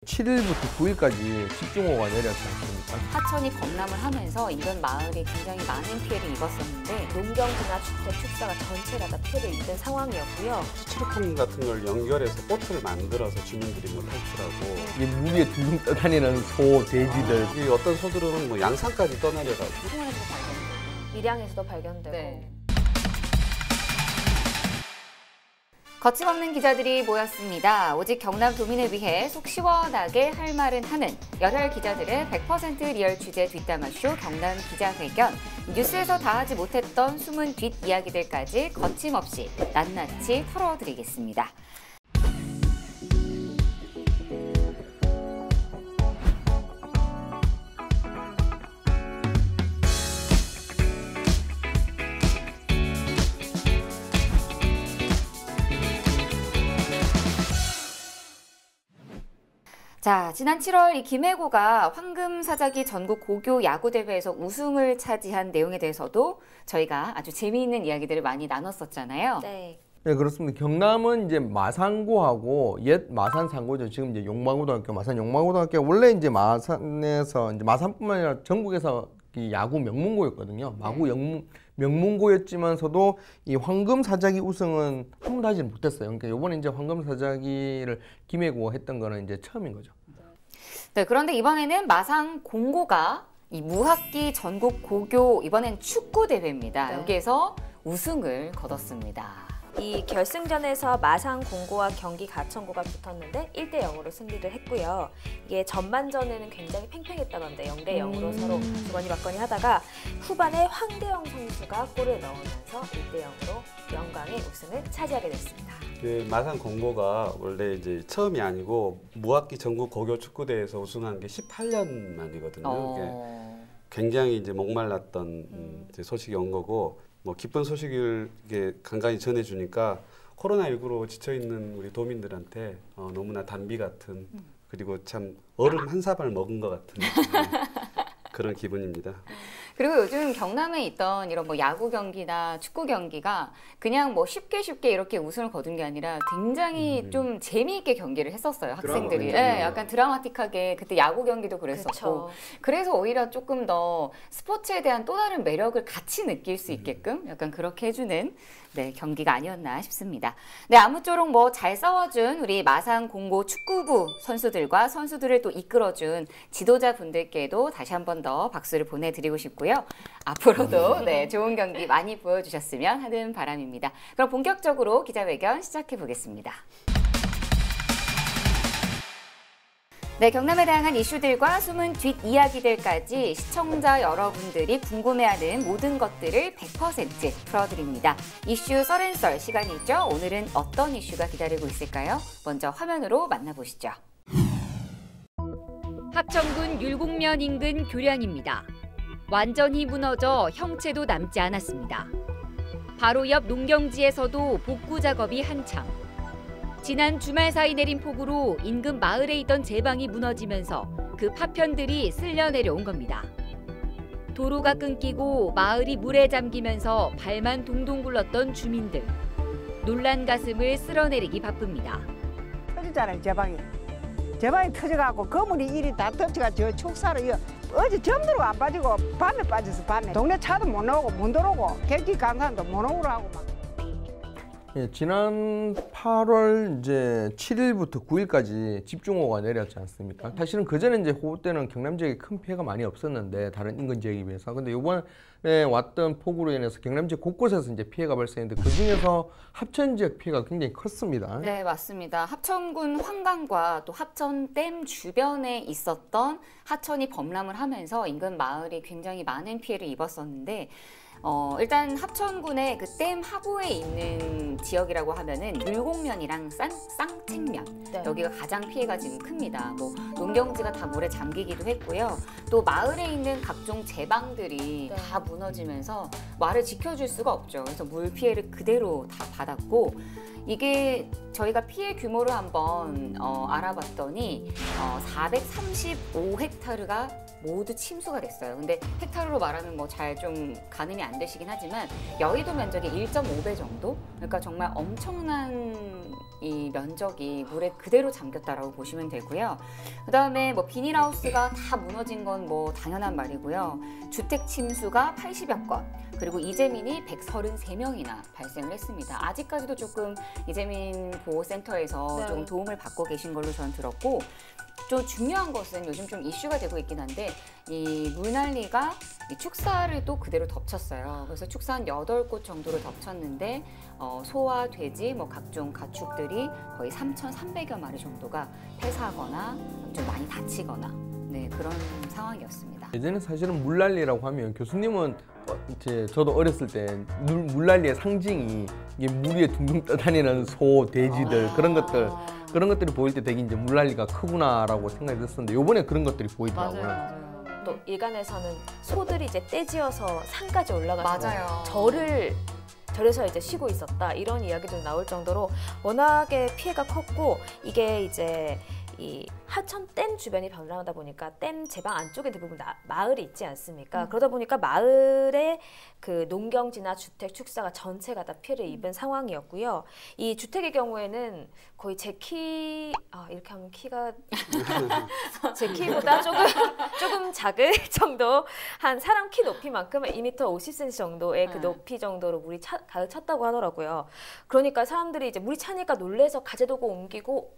7일부터 9일까지 집중호우가 내렸지 않습니까? 하천이 범람을 하면서 인근 마을이 굉장히 많은 피해를 입었었는데 농경지나 주택, 축사가 전체가 다 피해를 입은 상황이었고요. 스티로폼 같은 걸 연결해서 보트를 만들어서 주민들이 뭐 탈출하고 이 물 위에 둥둥 떠다니는 소, 돼지들. 이 어떤 소들은 뭐 양산까지 떠내려가고 풍원에서도 발견되고 밀양에서도 발견되고 네. 거침없는 기자들이 모였습니다. 오직 경남도민을 위해 속 시원하게 할 말은 하는 열혈 기자들의 100% 리얼 취재 뒷담화쇼 경남 기자회견. 뉴스에서 다 하지 못했던 숨은 뒷이야기들까지 거침없이 낱낱이 털어드리겠습니다. 자, 지난 7월 이 김해고가 황금사자기 전국 고교 야구대회에서 우승을 차지한 내용에 대해서도 저희가 아주 재미있는 이야기들을 많이 나눴었잖아요. 네. 네, 그렇습니다. 경남은 이제 마산고하고 옛 마산상고죠. 지금 이제 용마고등학교, 마산 용마고등학교 원래 이제 마산에서 이제 마산뿐만 아니라 전국에서 이 야구 명문고였거든요. 마구 명문고였지만서도 이 황금사자기 우승은 한 번도 하지는 못했어요. 그러니까 이번에 이제 황금사자기를 김해고가 했던 거는 이제 처음인 거죠. 네, 그런데 이번에는 마산 공고가 이 무학기 전국 고교 이번엔 축구 대회입니다. 네. 여기에서 우승을 거뒀습니다. 이 결승전에서 마산 공고와 경기 가천고가 붙었는데 1대 0으로 승리를 했고요. 이게 전반전에는 굉장히 팽팽했다던데 0대 0으로 서로 주거니 받거니 하다가 후반에 황대영 선수가 골을 넣으면서 1대 0으로 영광의 우승을 차지하게 됐습니다. 그 마산 공고가 원래 이제 처음이 아니고 무학기 전국 고교 축구대회에서 우승한 게 18년 만이거든요. 이게 굉장히 이제 목말랐던 이제 소식이 온 거고 뭐 기쁜 소식을 이게 간간히 전해주니까 코로나19로 지쳐있는 우리 도민들한테 너무나 단비 같은 그리고 참 얼음 한 사발 먹은 것 같은 그런 기분입니다. 그리고 요즘 경남에 있던 이런 뭐 야구 경기나 축구 경기가 그냥 뭐 쉽게 이렇게 우승을 거둔 게 아니라 굉장히 좀 재미있게 경기를 했었어요, 학생들이. 네, 약간 드라마틱하게 그때 야구 경기도 그랬었고. 그쵸. 그래서 오히려 조금 더 스포츠에 대한 또 다른 매력을 같이 느낄 수 있게끔 약간 그렇게 해주는 네, 경기가 아니었나 싶습니다. 네, 아무쪼록 뭐 잘 싸워준 우리 마산 공고 축구부 선수들과 선수들을 또 이끌어준 지도자분들께도 다시 한 번 더 박수를 보내드리고 싶고요. 앞으로도 네, 좋은 경기 많이 보여주셨으면 하는 바람입니다. 그럼 본격적으로 기자회견 시작해 보겠습니다. 네, 경남에 다양한 이슈들과 숨은 뒷이야기들까지 시청자 여러분들이 궁금해하는 모든 것들을 100% 풀어드립니다. 이슈 썰앤썰 시간이죠. 오늘은 어떤 이슈가 기다리고 있을까요? 먼저 화면으로 만나보시죠. 합천군 율곡면 인근 교량입니다. 완전히 무너져 형체도 남지 않았습니다. 바로 옆 농경지에서도 복구 작업이 한창. 지난 주말 사이 내린 폭우로 인근 마을에 있던 제방이 무너지면서 그 파편들이 쓸려 내려온 겁니다. 도로가 끊기고 마을이 물에 잠기면서 발만 동동 굴렀던 주민들. 놀란 가슴을 쓸어내리기 바쁩니다. 터지잖아요, 제방이. 제방이 터져갖고 거물이 이리 다 덮쳐가 저 축사를 어제 점도로 안 빠지고 밤에 빠져서 밤에 동네 차도 못 나오고 못 들어오고 객지 간 사람도 못 오고 하고 막. 예, 지난 8월 이제 7일부터 9일까지 집중호우가 내렸지 않습니까? 사실은 그 전에 이제 호우 때는 경남 지역에 큰 피해가 많이 없었는데 다른 인근 지역에 비해서. 근데 이번에 왔던 폭우로 인해서 경남 지역 곳곳에서 이제 피해가 발생했는데 그 중에서 합천 지역 피해가 굉장히 컸습니다. 네, 맞습니다. 합천군 환강과 또 합천댐 주변에 있었던 하천이 범람을 하면서 인근 마을이 굉장히 많은 피해를 입었었는데 일단 합천군의 그 댐 하구에 있는 지역이라고 하면은 율곡면이랑 쌍책면 네. 여기가 가장 피해가 지금 큽니다. 뭐 농경지가 다 물에 잠기기도 했고요. 또 마을에 있는 각종 제방들이 네. 다 무너지면서 마을을 지켜줄 수가 없죠. 그래서 물 피해를 그대로 다 받았고 이게 저희가 피해 규모를 한번 알아봤더니 435헥타르가 모두 침수가 됐어요. 근데 헥타르로 말하면 뭐 잘 좀 가늠이 안 되시긴 하지만 여의도 면적의 1.5배 정도? 그러니까 정말 엄청난 이 면적이 물에 그대로 잠겼다라고 보시면 되고요. 그다음에 뭐 비닐하우스가 다 무너진 건 뭐 당연한 말이고요. 주택 침수가 80여 건, 그리고 이재민이 133명이나 발생을 했습니다. 아직까지도 조금 이재민 보호센터에서 네. 좀 도움을 받고 계신 걸로 저는 들었고, 좀 중요한 것은 요즘 좀 이슈가 되고 있긴 한데 이 물난리가 이 축사를 또 그대로 덮쳤어요. 그래서 축사 한 8곳 정도를 덮쳤는데 소와 돼지, 뭐 각종 가축들이 거의 3,300여 마리 정도가 폐사하거나 좀 많이 다치거나 네, 그런 상황이었습니다. 예전에 사실은 물난리라고 하면 교수님은 이제 저도 어렸을 때 물난리의 상징이 이게 물 위에 둥둥 떠다니는 소, 돼지들 그런 것들이 보일 때 되게 이제 물난리가 크구나라고 생각이 들었었는데 요번에 그런 것들이 보이더라고요. 맞아요. 또 일간에서는 소들이 이제 떼지어서 산까지 올라가서 맞아요. 절에서 이제 쉬고 있었다 이런 이야기도 나올 정도로 워낙에 피해가 컸고, 이게 이제 이 하천 댐 주변이 변화하다 보니까 댐 제방 안쪽에 대부분 마을이 있지 않습니까? 그러다 보니까 마을의 그 농경지나 주택, 축사가 전체가 다 피해를 입은 상황이었고요. 이 주택의 경우에는 거의 제 키, 이렇게 하면 키가 제 키보다 조금 작을 정도, 한 사람 키 높이만큼 2m 50cm 정도의 그 높이 정도로 물이 가득 찼다고 하더라고요. 그러니까 사람들이 이제 물이 차니까 놀래서 가재도구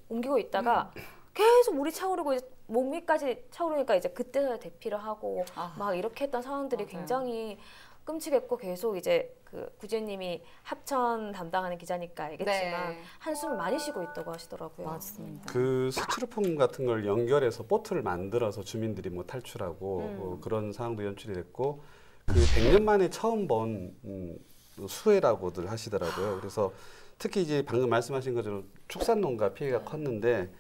옮기고 있다가 계속 물이 차오르고 이제 몸위까지 차오르니까 이제 그때서야 대피를 하고 막 이렇게 했던 상황들이 맞아요. 굉장히 굉장히 끔찍했고, 계속 이제 그 구지연님이 합천 담당하는 기자니까 알겠지만 네. 한숨을 많이 쉬고 있다고 하시더라고요. 맞습니다. 그 스티로폼 같은 걸 연결해서 보트를 만들어서 주민들이 뭐 탈출하고 그런 상황도 연출이 됐고, 그 100년 만에 처음 본 수해라고들 하시더라고요. 그래서 특히 이제 방금 말씀하신 것처럼 축산농가 피해가 컸는데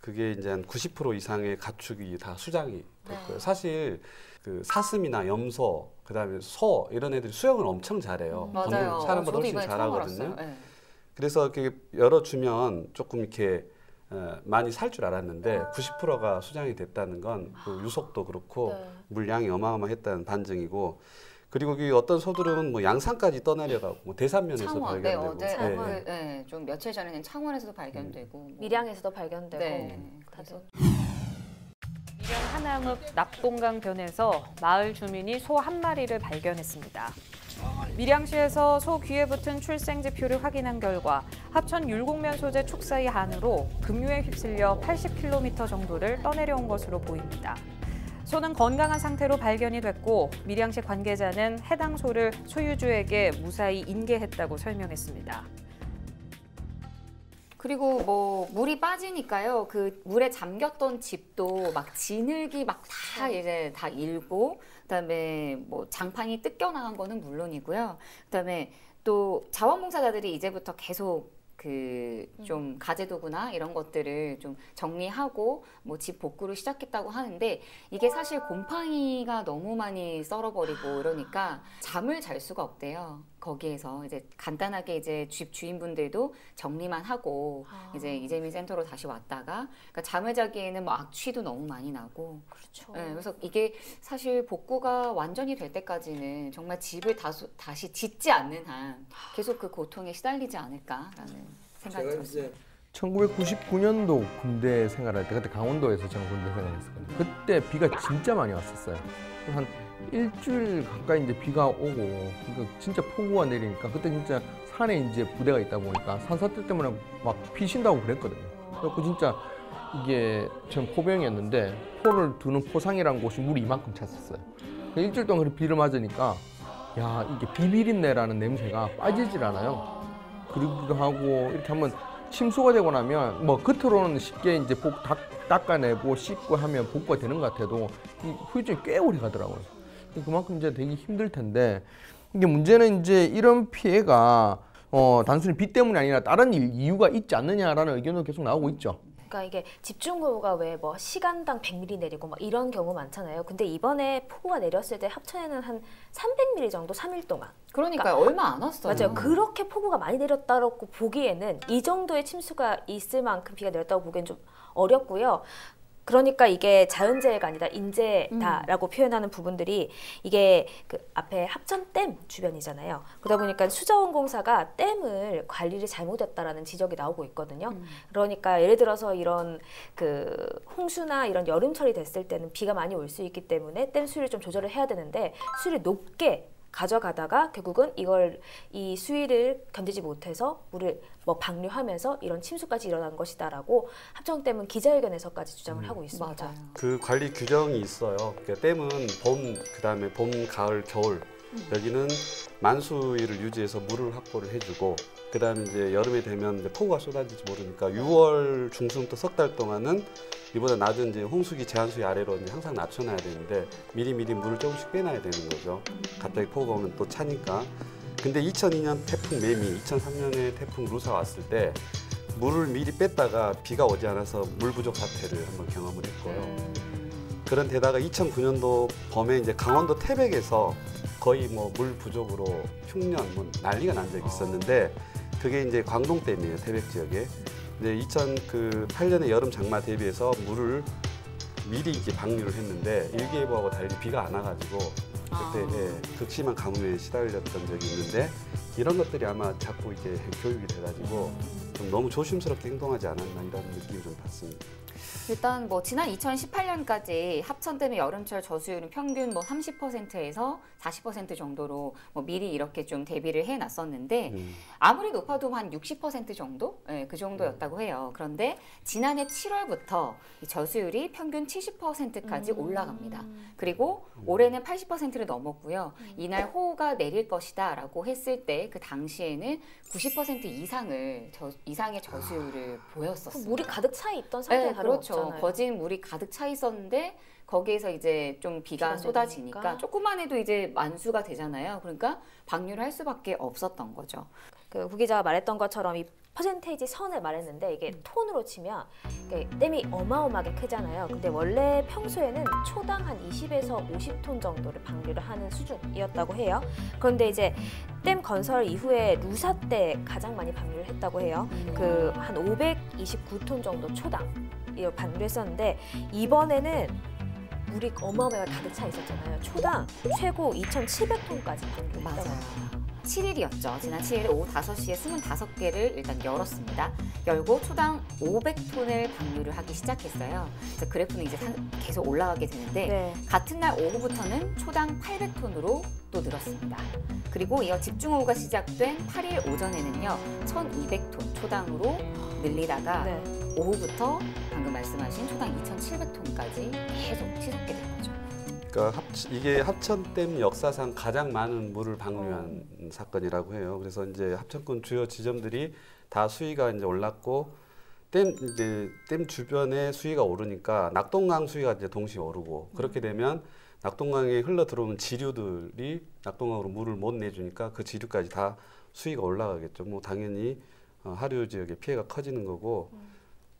그게 이제 한 90% 이상의 가축이 다 수장이 됐고요. 사실 그 사슴이나 염소, 그다음에 소 이런 애들이 수영을 엄청 잘해요. 맞아요. 사람보다 저도 훨씬 이번에 처음 잘하거든요. 알았어요. 네. 그래서 이렇게 열어주면 조금 이렇게 많이 살 줄 알았는데 90%가 수장이 됐다는 건 그 유속도 그렇고 네. 물량이 어마어마했다는 반증이고, 그리고 그 어떤 소들은 뭐 양산까지 떠내려가고 뭐 대산면에서 창원, 발견되고 네, 좀 며칠 전에는 창원에서도 발견되고 뭐. 밀양에서도 발견되고 네, 그래서 밀양 하남읍 납동강변에서 마을 주민이 소 한 마리를 발견했습니다. 밀양시에서 소 귀에 붙은 출생지표를 확인한 결과 합천 율곡면 소재 축사의 안으로 급류에 휩쓸려 80km 정도를 떠내려온 것으로 보입니다. 소는 건강한 상태로 발견이 됐고 밀양시 관계자는 해당 소를 소유주에게 무사히 인계했다고 설명했습니다. 그리고 뭐 물이 빠지니까요. 그 물에 잠겼던 집도 막 진흙이 막 다 이제 다 일고, 그다음에 뭐 장판이 뜯겨 나간 거는 물론이고요. 그다음에 또 자원봉사자들이 이제부터 계속 그 좀 가재도구나 이런 것들을 좀 정리하고 뭐 집 복구를 시작했다고 하는데, 이게 사실 곰팡이가 너무 많이 썰어버리고 이러니까 잠을 잘 수가 없대요. 거기에서 이제 간단하게 이제 집 주인분들도 정리만 하고 이제 이재민 센터로 다시 왔다가, 그러니까 잠을 자기에는 뭐 악취도 너무 많이 나고. 그렇죠. 네, 그래서 이게 사실 복구가 완전히 될 때까지는 정말 집을 다시 짓지 않는 한 계속 그 고통에 시달리지 않을까라는 생각이 들었어요. 1999년도 군대 생활할 때, 그때 강원도에서 저는 군대 생활했었거든요. 그때 비가 진짜 많이 왔었어요. 한 일주일 가까이 이제 비가 오고, 그러니까 진짜 폭우가 내리니까 그때 진짜 산에 이제 부대가 있다 보니까 산사태 때문에 막 피신다고 그랬거든요. 그래서 진짜 이게 전 포병이었는데 포를 두는 포상이라는 곳이 물이 이만큼 찼었어요. 일주일 동안 그렇게 비를 맞으니까 야, 이게 비비린내라는 냄새가 빠지질 않아요. 그러기도 하고, 이렇게 한번 침수가 되고 나면 뭐 겉으로는 쉽게 이제 닦아내고 씻고 하면 복구가 되는 것 같아도 이 후유증이 꽤 오래 가더라고요. 그만큼 이제 되게 힘들 텐데, 이게 문제는 이제 이런 피해가 단순히 비 때문이 아니라 다른 이유가 있지 않느냐라는 의견도 계속 나오고 있죠. 그러니까 이게 집중호우가 왜 뭐 시간당 100mm 내리고 막 이런 경우 많잖아요. 근데 이번에 폭우가 내렸을 때 합천에는 한 300mm 정도 3일 동안. 그러니까 얼마 안 왔어요. 맞아요. 그렇게 폭우가 많이 내렸다고 보기에는 이 정도의 침수가 있을 만큼 비가 내렸다고 보기엔 좀 어렵고요. 그러니까 이게 자연재해가 아니다 인재다라고 표현하는 부분들이 이게 그 앞에 합천댐 주변이잖아요. 그러다 보니까 수자원공사가 댐을 관리를 잘못했다라는 지적이 나오고 있거든요. 그러니까 예를 들어서 이런 그 홍수나 이런 여름철이 됐을 때는 비가 많이 올 수 있기 때문에 댐 수위를 좀 조절을 해야 되는데 수위를 높게 가져가다가 결국은 이 수위를 견디지 못해서 물을 뭐 방류하면서 이런 침수까지 일어난 것이다라고 합천댐은 기자회견에서까지 주장을 하고 있습니다. 맞아요. 그 관리 규정이 있어요. 그러니까 댐은 그다음에 봄, 가을, 겨울 여기는 만수위를 유지해서 물을 확보를 해주고 그다음에 이제 여름에 되면 이제 폭우가 쏟아질지 모르니까 6월 중순부터 석 달 동안은 이보다 낮은 이제 홍수기 제한수위 아래로 이제 항상 낮춰놔야 되는데 미리미리 물을 조금씩 빼놔야 되는 거죠. 갑자기 폭우가 오면 또 차니까. 근데 2002년 태풍 매미, 2003년에 태풍 루사 왔을 때 물을 미리 뺐다가 비가 오지 않아서 물 부족 사태를 한번 경험을 했고요. 그런 데다가 2009년도 봄에 이제 강원도 태백에서 거의 뭐 물 부족으로 흉년 뭐 난리가 난 적이 있었는데 그게 이제 광동댐이에요, 태백 지역에. 근데 2008년에 여름 장마 대비해서 물을 미리 이제 방류를 했는데 일기예보하고 달리 비가 안 와가지고 그때 극심한 가뭄에 시달렸던 적이 있는데 이런 것들이 아마 자꾸 이게 교육이 돼가지고 좀 너무 조심스럽게 행동하지 않았나 이런 느낌이 좀 받습니다. 일단 뭐 지난 2018년까지 합천댐의 여름철 저수율은 평균 뭐 30%에서 40% 정도로 뭐 미리 이렇게 좀 대비를 해놨었는데 아무리 높아도 한 60% 정도? 네, 그 정도였다고 해요. 그런데 지난해 7월부터 이 저수율이 평균 70%까지 올라갑니다. 그리고 올해는 80%를 넘었고요. 이날 호우가 내릴 것이다라고 했을 때 그 당시에는 90% 이상의 저수율을 보였었어요. 물이 가득 차 있던 상태가 그렇죠. 없잖아요. 거진 물이 가득 차 있었는데 거기에서 이제 좀 비가 쏟아지니까 조금만 해도 이제 만수가 되잖아요. 그러니까 방류를 할 수밖에 없었던 거죠. 그 구 기자가 말했던 것처럼 이 퍼센테이지 선을 말했는데 이게 톤으로 치면 댐이 어마어마하게 크잖아요. 근데 원래 평소에는 초당 한 20에서 50톤 정도를 방류를 하는 수준이었다고 해요. 그런데 이제 댐 건설 이후에 루사 때 가장 많이 방류를 했다고 해요. 그 한 529톤 정도 초당 이걸 방류했었는데 이번에는 물이 어마어마하게 가득 차 있었잖아요. 초당 최고 2,700톤까지 방류했다고 합니다. 7일이었죠. 지난 7일 오후 5시에 25개를 일단 열었습니다. 열고 초당 500톤을 방류를 하기 시작했어요. 그래서 그래프는 이제 계속 올라가게 되는데 같은 날 오후부터는 초당 800톤으로 또 늘었습니다. 그리고 이어 집중호우가 시작된 8일 오전에는요. 1200톤 초당으로 늘리다가 오후부터 방금 말씀하신 초당 2700톤까지 계속 치솟게 된 거죠. 그러니까 이게 합천댐 역사상 가장 많은 물을 방류한 사건이라고 해요. 그래서 이제 합천군 주요 지점들이 다 수위가 이제 올랐고 댐 주변에 수위가 오르니까 낙동강 수위가 이제 동시에 오르고 그렇게 되면 낙동강에 흘러 들어오는 지류들이 낙동강으로 물을 못 내주니까 그 지류까지 다 수위가 올라가겠죠. 뭐 당연히 하류 지역의 피해가 커지는 거고.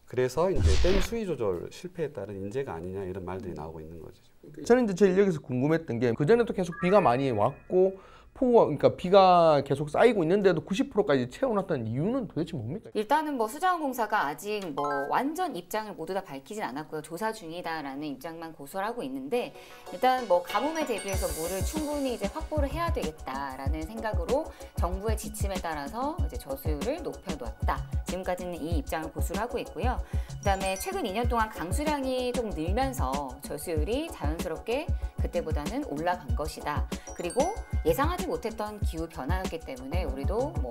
그래서 이제 댐 수위 조절 실패에 따른 인재가 아니냐 이런 말들이 나오고 있는 거죠. 저는 이제 제일 여기서 궁금했던 게 그전에도 계속 비가 많이 왔고 폭우가 그러니까 비가 계속 쌓이고 있는데도 90%까지 채워놨던 이유는 도대체 뭡니까? 일단은 뭐 수자원공사가 아직 뭐 완전 입장을 모두 다 밝히진 않았고요. 조사 중이다라는 입장만 고수를 하고 있는데 일단 뭐 가뭄에 대비해서 물을 충분히 이제 확보를 해야 되겠다라는 생각으로 정부의 지침에 따라서 이제 저수율을 높여놓았다. 지금까지는 이 입장을 고수를 하고 있고요. 그다음에 최근 2년 동안 강수량이 좀 늘면서 저수율이 자연스럽게 그때보다는 올라간 것이다. 그리고 예상하지 못했던 기후 변화였기 때문에 우리도 뭐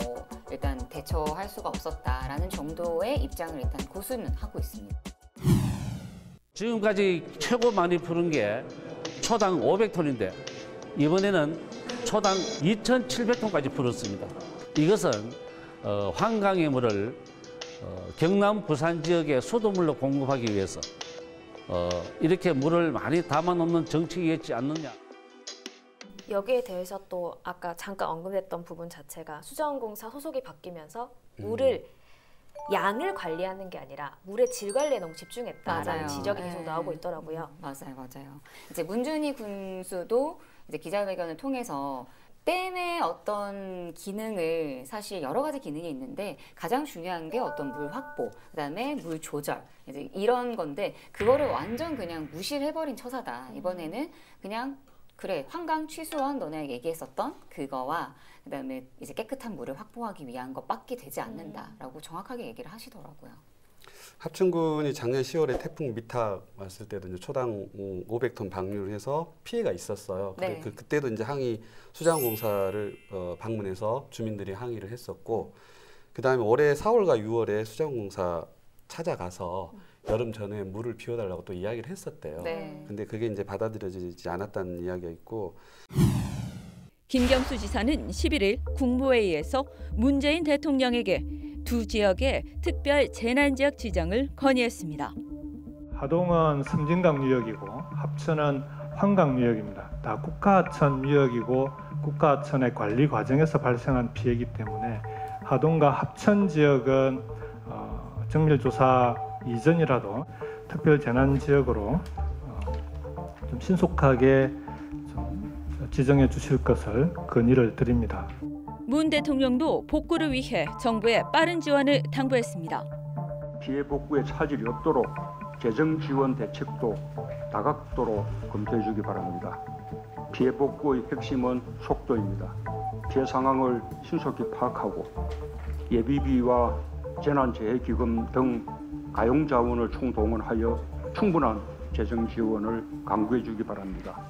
일단 대처할 수가 없었다라는 정도의 입장을 일단 고수는 하고 있습니다. 지금까지 최고 많이 푸른 게 초당 500톤인데 이번에는 초당 2,700톤까지 풀었습니다. 이것은 한강의 물을 경남 부산 지역의 수도물로 공급하기 위해서 이렇게 물을 많이 담아놓는 정책이었지 않느냐. 여기에 대해서 또 아까 잠깐 언급했던 부분 자체가 수자원공사 소속이 바뀌면서 물을 양을 관리하는 게 아니라 물의 질 관리에 너무 집중했다라는 맞아요. 지적이 계속 나오고 있더라고요. 맞아요. 이제 문준희 군수도 이제 기자회견을 통해서 댐의 어떤 기능을 사실 여러 가지 기능이 있는데 가장 중요한 게 어떤 물 확보, 그다음에 물 조절 이제 이런 건데 그거를 완전 그냥 무시를 해버린 처사다. 이번에는 그냥 그래 환강 취수원 너네 얘기했었던 그거와 그다음에 이제 깨끗한 물을 확보하기 위한 것밖에 되지 않는다라고 정확하게 얘기를 하시더라고요. 합천군이 작년 10월에 태풍 미탁 왔을 때도 이제 초당 500톤 방류를 해서 피해가 있었어요. 네. 그때도 이제 항의 수자원공사를 방문해서 주민들이 항의를 했었고, 그 다음에 올해 4월과 6월에 수자원공사 찾아가서 여름 전에 물을 비워달라고 또 이야기를 했었대요. 네. 근데 그게 이제 받아들여지지 않았다는 이야기가 있고. 김경수 지사는 11일 국무회의에서 문재인 대통령에게 두 지역의 특별 재난지역 지정을 건의했습니다. 하동은 섬진강 유역이고 합천은 환강 유역입니다. 다 국가하천 유역이고 국가하천의 관리 과정에서 발생한 피해이기 때문에 하동과 합천 지역은 정밀조사 이전이라도 특별 재난지역으로 좀 신속하게 좀 지정해 주실 것을 건의를 드립니다. 문 대통령도 복구를 위해 정부에 빠른 지원을 당부했습니다. 피해 복구에 차질이 없도록 재정 지원 대책도 다각도로 검토해 주기 바랍니다. 피해 복구의 핵심은 속도입니다. 피해 상황을 신속히 파악하고 예비비와 재난재해기금 등 가용 자원을 총동원하여 충분한 재정 지원을 강구해 주기 바랍니다.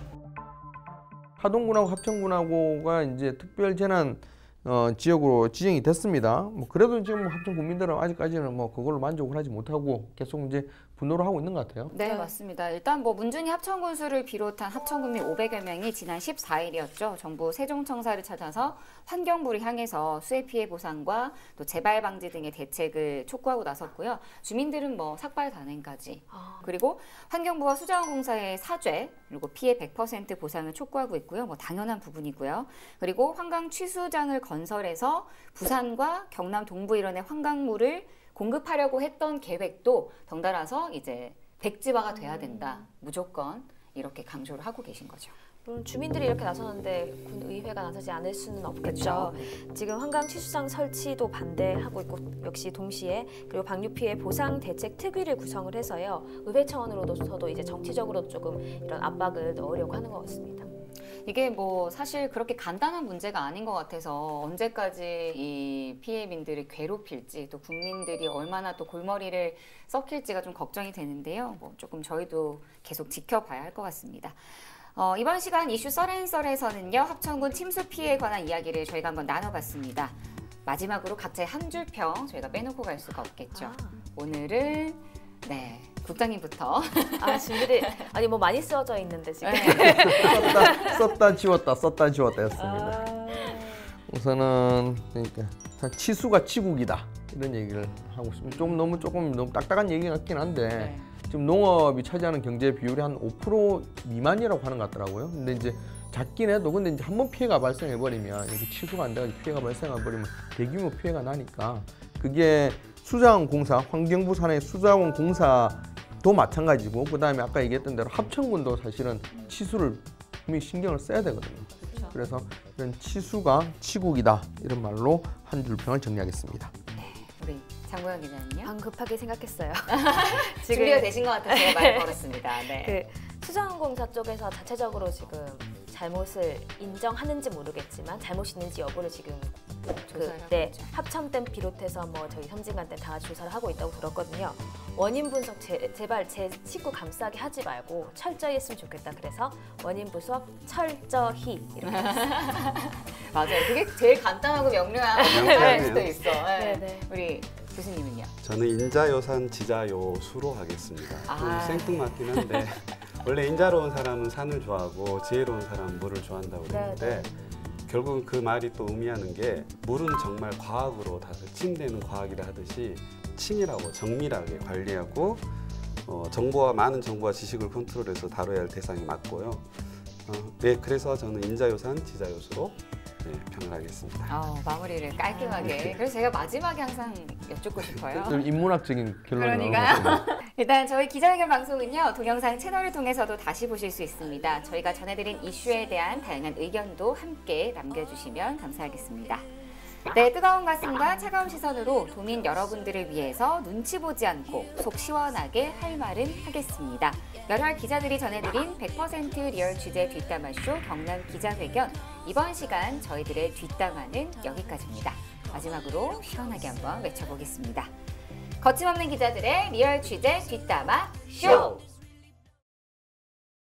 하동군하고 합천군하고가 이제 특별 재난 지역으로 지정이 됐습니다. 뭐 그래도 지금 합천 국민들은 아직까지는 뭐 그걸로 만족을 하지 못하고 계속 이제 분노를 하고 있는 것 같아요. 네, 맞습니다. 일단 뭐 문준희 합천군수를 비롯한 합천군민 500여 명이 지난 14일이었죠. 정부 세종청사를 찾아서 환경부를 향해서 수해 피해 보상과 또 재발 방지 등의 대책을 촉구하고 나섰고요. 주민들은 뭐 삭발 단행까지 그리고 환경부와 수자원공사의 사죄 그리고 피해 100% 보상을 촉구하고 있고요. 뭐 당연한 부분이고요. 그리고 환강 취수장을 건설해서 부산과 경남 동부 일원의 환강물을 공급하려고 했던 계획도 덩달아서 이제 백지화가 돼야 된다. 무조건 이렇게 강조를 하고 계신 거죠. 물론 주민들이 이렇게 나서는데 군의회가 나서지 않을 수는 없겠죠. 그렇죠. 지금 환강 취수장 설치도 반대하고 있고 역시 동시에 그리고 방류 피해 보상 대책 특위를 구성을 해서요. 의회 차원으로도 이제 정치적으로 조금 이런 압박을 넣으려고 하는 것 같습니다. 이게 뭐 사실 그렇게 간단한 문제가 아닌 것 같아서 언제까지 이 피해민들을 괴롭힐지 또 국민들이 얼마나 또 골머리를 썩힐지가 좀 걱정이 되는데요. 뭐 조금 저희도 계속 지켜봐야 할 것 같습니다. 이번 시간 이슈 썰앤썰에서는요. 합천군 침수 피해에 관한 이야기를 저희가 한번 나눠봤습니다. 마지막으로 각자의 한 줄 평 저희가 빼놓고 갈 수가 없겠죠. 오늘은 네 국장님부터. 준비를 아니 뭐 많이 쓰여져 있는데 지금. 썼다 지웠다 했습니다. 우선은 그러니까 치수가 치국이다 이런 얘기를 하고 있습니다. 조금 너무 딱딱한 얘기 같긴 한데 지금 농업이 차지하는 경제 비율이 한 5% 미만이라고 하는 것 같더라고요. 근데 이제 작긴 해도 근데 이제 한번 피해가 발생해 버리면 이게 치수가 안 돼가지고 피해가 발생해 버리면 대규모 피해가 나니까 그게 수자원공사 환경부 산하의 수자원공사도 마찬가지고 그다음에 아까 얘기했던 대로 합천군도 사실은 치수를 분명히 신경을 써야 되거든요. 그래서 이런 치수가 치국이다 이런 말로 한 줄 평을 정리하겠습니다. 네, 우리 장보영 기자님요? 방 급하게 생각했어요. 준비가 되신 것 같아서 제가 말을 걸었습니다. 네. 수자원공사 쪽에서 자체적으로 지금 잘못을 인정하는지 모르겠지만 잘못이 있는지 여부를 지금 합천댐 비롯해서 뭐 저희 섬진강댐 다 조사를 하고 있다고 들었거든요. 원인 분석 제발 제 식구 감싸게 하지 말고 철저히 했으면 좋겠다. 그래서 원인 분석 철저히 이렇게 맞아요. 그게 제일 간단하고 명료한 표현일 수도 있어. 네. 우리 교수님은요? 저는 인자요산 지자요수로 하겠습니다. 좀 생뚱맞긴 한데 원래 인자로운 사람은 산을 좋아하고 지혜로운 사람은 물을 좋아한다고 그러는데 결국은 그 말이 또 의미하는 게 물은 정말 과학으로 다 침대는 과학이라 하듯이 친밀하고 정밀하게 관리하고 많은 정보와 지식을 컨트롤해서 다뤄야 할 대상이 맞고요. 네, 그래서 저는 인자요산 지자요수로 평을 하겠습니다. 마무리를 깔끔하게. 그래서 제가 마지막에 항상 여쭙고 싶어요. 좀 인문학적인 결론이 그러니까요. 나오고 일단 저희 기자회견 방송은요, 동영상 채널을 통해서도 다시 보실 수 있습니다. 저희가 전해드린 이슈에 대한 다양한 의견도 함께 남겨주시면 감사하겠습니다. 네, 뜨거운 가슴과 차가운 시선으로 도민 여러분들을 위해서 눈치 보지 않고 속 시원하게 할 말은 하겠습니다. 열혈 기자들이 전해드린 100% 리얼 취재 뒷담화쇼 경남 기자회견, 이번 시간 저희들의 뒷담화는 여기까지입니다. 마지막으로 시원하게 한번 외쳐보겠습니다. 거침없는 기자들의 리얼 취재 뒷담화 쇼!